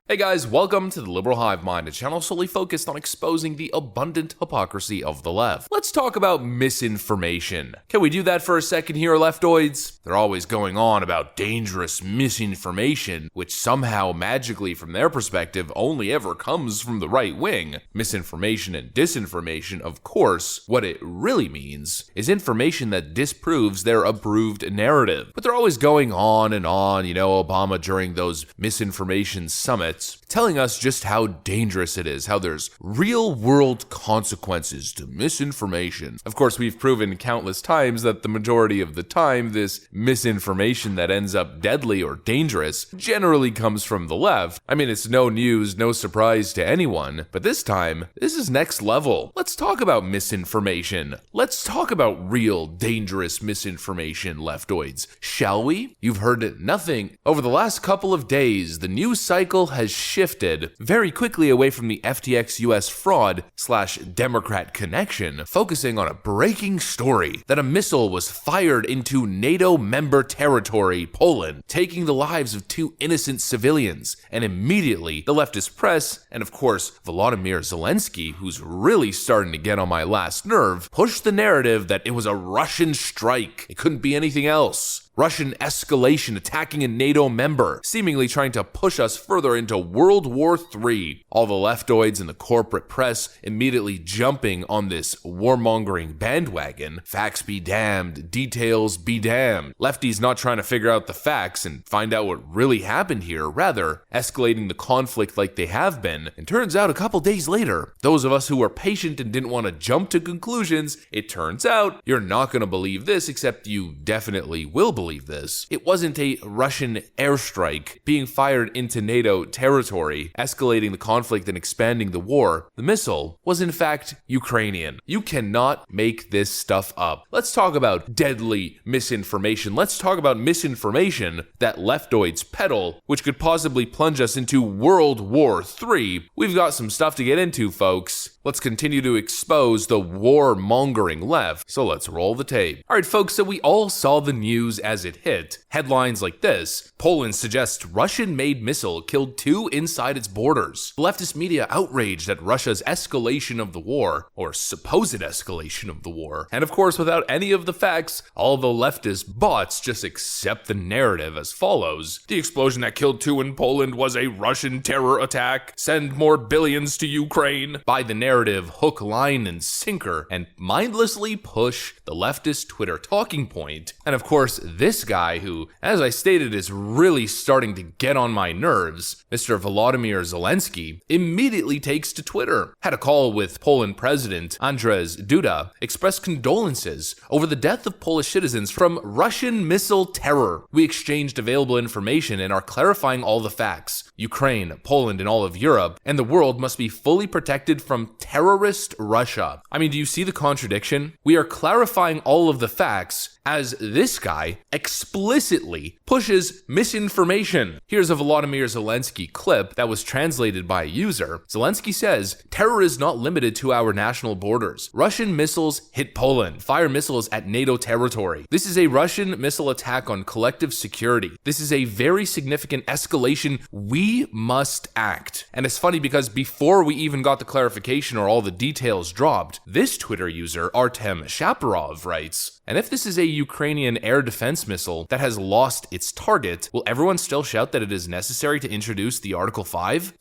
Hey guys, welcome to the Liberal Hive Mind, a channel solely focused on exposing the abundant hypocrisy of the left. Let's talk about misinformation. Can we do that for a second here, leftoids? They're always going on about dangerous misinformation, which somehow magically from their perspective only ever comes from the right wing. Misinformation and disinformation, of course, what it really means is information that disproves their approved narrative. But they're always going on and on, Obama during those misinformation summits, telling us just how dangerous it is, how there's real-world consequences to misinformation. Of course, we've proven countless times that the majority of the time, this misinformation that ends up deadly or dangerous generally comes from the left. I mean, it's no news, no surprise to anyone, but this time, this is next level. Let's talk about misinformation. Let's talk about real, dangerous misinformation, leftoids, shall we? You've heard nothing. Over the last couple of days, the news cycle has shifted very quickly away from the FTX US fraud / Democrat connection, focusing on a breaking story that a missile was fired into NATO member territory, Poland, taking the lives of 2 innocent civilians. And immediately, the leftist press, and of course, Volodymyr Zelensky, who's really starting to get on my last nerve, pushed the narrative that it was a Russian strike. It couldn't be anything else. Russian escalation attacking a NATO member, seemingly trying to push us further into World War III. All the leftoids and the corporate press immediately jumping on this warmongering bandwagon. Facts be damned, details be damned. Lefties not trying to figure out the facts and find out what really happened here, rather escalating the conflict like they have been. And turns out a couple days later, those of us who were patient and didn't want to jump to conclusions, it turns out you're not going to believe this, except you definitely will believe this. It wasn't a Russian airstrike being fired into NATO territory, escalating the conflict and expanding the war. The missile was in fact Ukrainian. You cannot make this stuff up. Let's talk about deadly misinformation. Let's talk about misinformation that leftoids peddle, which could possibly plunge us into World War III. We've got some stuff to get into, folks. Let's continue to expose the war-mongering left, so let's roll the tape. Alright folks, so we all saw the news as it hit. Headlines like this: Poland suggests Russian-made missile killed 2 inside its borders. Leftist media outraged at Russia's escalation of the war, or supposed escalation of the war. And of course, without any of the facts, all the leftist bots just accept the narrative as follows. The explosion that killed 2 in Poland was a Russian terror attack. Send more billions to Ukraine. By the narrative hook, line, and sinker, and mindlessly push the leftist Twitter talking point. And of course, this guy who, as I stated, is really starting to get on my nerves, Mr. Volodymyr Zelensky, immediately takes to Twitter, had a call with Poland President Andrzej Duda, expressed condolences over the death of Polish citizens from Russian missile terror. We exchanged available information and are clarifying all the facts. Ukraine, Poland, and all of Europe, and the world must be fully protected from terrorist Russia. I mean, do you see the contradiction? We are clarifying all of the facts as this guy explicitly pushes misinformation. Here's a Volodymyr Zelensky clip that was translated by a user. Zelensky says, "Terror is not limited to our national borders. Russian missiles hit Poland. Fire missiles at NATO territory. This is a Russian missile attack on collective security. This is a very significant escalation. We must act." And it's funny because before we even got the clarification or all the details dropped, this Twitter user, Artem Shaparov, writes, "And if this is a Ukrainian air defense missile that has lost its target, will everyone still shout that it is necessary to introduce the Article 5?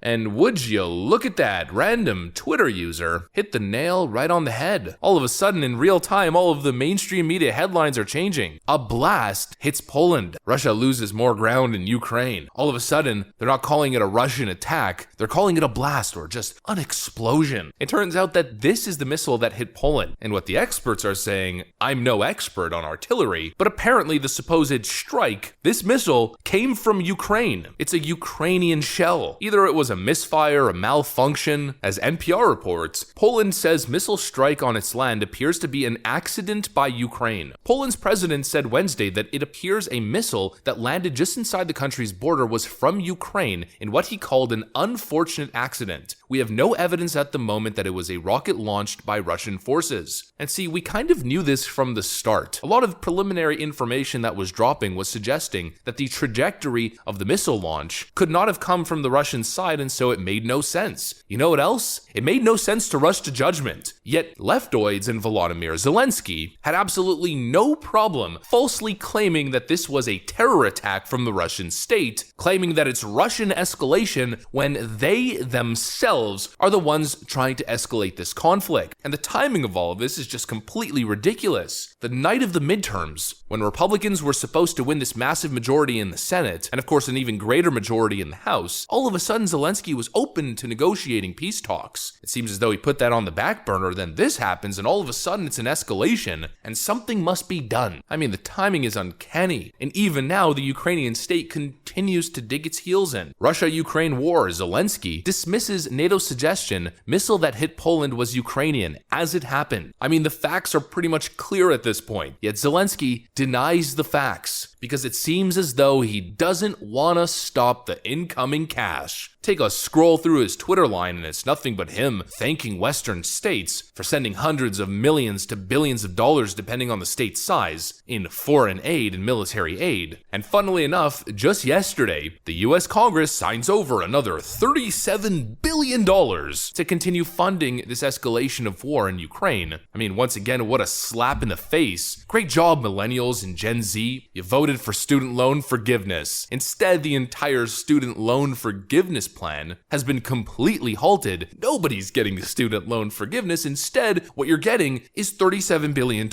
And would you look at that, random Twitter user hit the nail right on the head. All of a sudden, in real time, all of the mainstream media headlines are changing. A blast hits Poland. Russia loses more ground in Ukraine. All of a sudden, they're not calling it a Russian attack, they're calling it a blast or just an explosion. It turns out that this is the missile that hit Poland. And what the experts are saying, I'm no expert on artillery, but apparently the supposed strike, this missile came from Ukraine. It's a Ukrainian shell. Either it was a misfire, a malfunction. As NPR reports, Poland says missile strike on its land appears to be an accident by Ukraine. Poland's president said Wednesday that it appears a missile that landed just inside the country's border was from Ukraine in what he called an unfortunate accident. we have no evidence at the moment that it was a rocket launched by Russian forces. And see, we kind of knew this from the start. A lot of preliminary information that was dropping was suggesting that the trajectory of the missile launch could not have come from the Russian side, and so it made no sense. You know what else? It made no sense to rush to judgment. Yet leftoids and Volodymyr Zelensky had absolutely no problem falsely claiming that this was a terror attack from the Russian state, claiming that it's Russian escalation when they themselves are the ones trying to escalate this conflict. And the timing of all of this is just completely ridiculous. The night of the midterms, when Republicans were supposed to win this massive majority in the Senate, and of course an even greater majority in the House, all of a sudden Zelensky was open to negotiating peace talks. It seems as though he put that on the back burner, then this happens, and all of a sudden it's an escalation, and something must be done. I mean, the timing is uncanny, and even now the Ukrainian state continues to dig its heels in. Russia-Ukraine war, Zelensky dismisses NATO's suggestion missile that hit Poland was Ukrainian as it happened. I mean, the facts are pretty much clear at this point, yet Zelensky denies the facts because it seems as though he doesn't want to stop the incoming cash. Take a scroll through his Twitter line and it's nothing but him thanking Western states for sending hundreds of millions to billions of dollars depending on the state's size in foreign aid and military aid. And funnily enough, just yesterday, the US Congress signs over another $37 billion to continue funding this escalation of war in Ukraine. I mean, once again, what a slap in the face. Great job, millennials and Gen Z. You voted for student loan forgiveness. Instead, the entire student loan forgiveness plan has been completely halted. Nobody's getting student loan forgiveness. Instead, what you're getting is $37 billion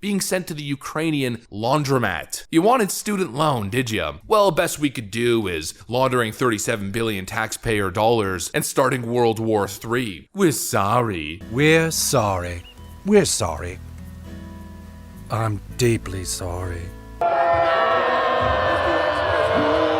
being sent to the Ukrainian laundromat. You wanted student loan, did you? Well, best we could do is laundering 37 billion taxpayer dollars and starting World War III. We're sorry. We're sorry. We're sorry. I'm deeply sorry.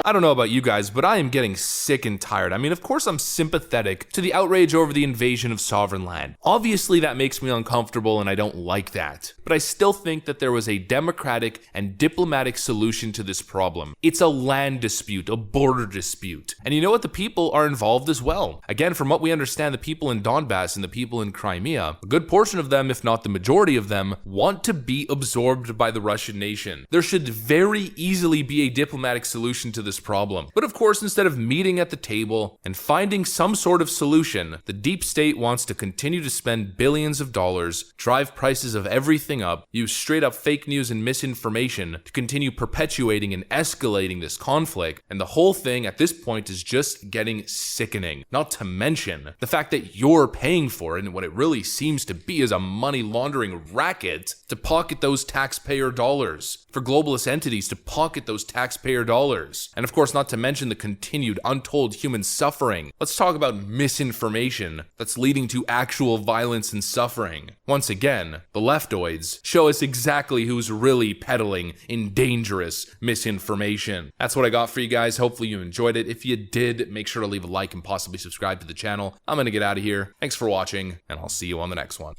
I don't know about you guys, but I am getting sick and tired. I mean, of course I'm sympathetic to the outrage over the invasion of sovereign land. Obviously that makes me uncomfortable and I don't like that. But I still think that there was a democratic and diplomatic solution to this problem. It's a land dispute, a border dispute. And you know what? The people are involved as well. Again, from what we understand, the people in Donbass and the people in Crimea, a good portion of them, if not the majority of them, want to be absorbed by the Russian nation. There should very easily be a diplomatic solution to this problem. But of course, instead of meeting at the table and finding some sort of solution, the deep state wants to continue to spend billions of dollars, drive prices of everything up, use straight up fake news and misinformation to continue perpetuating and escalating this conflict. And the whole thing at this point is just getting sickening. Not to mention the fact that you're paying for it, and what it really seems to be is a money laundering racket to pocket those taxpayer dollars, for globalist entities to pocket those taxpayer dollars. And of course, not to mention the continued untold human suffering. Let's talk about misinformation that's leading to actual violence and suffering. Once again, the leftoids show us exactly who's really peddling in dangerous misinformation. That's what I got for you guys. Hopefully you enjoyed it. If you did, make sure to leave a like and possibly subscribe to the channel. I'm gonna get out of here. Thanks for watching, and I'll see you on the next one.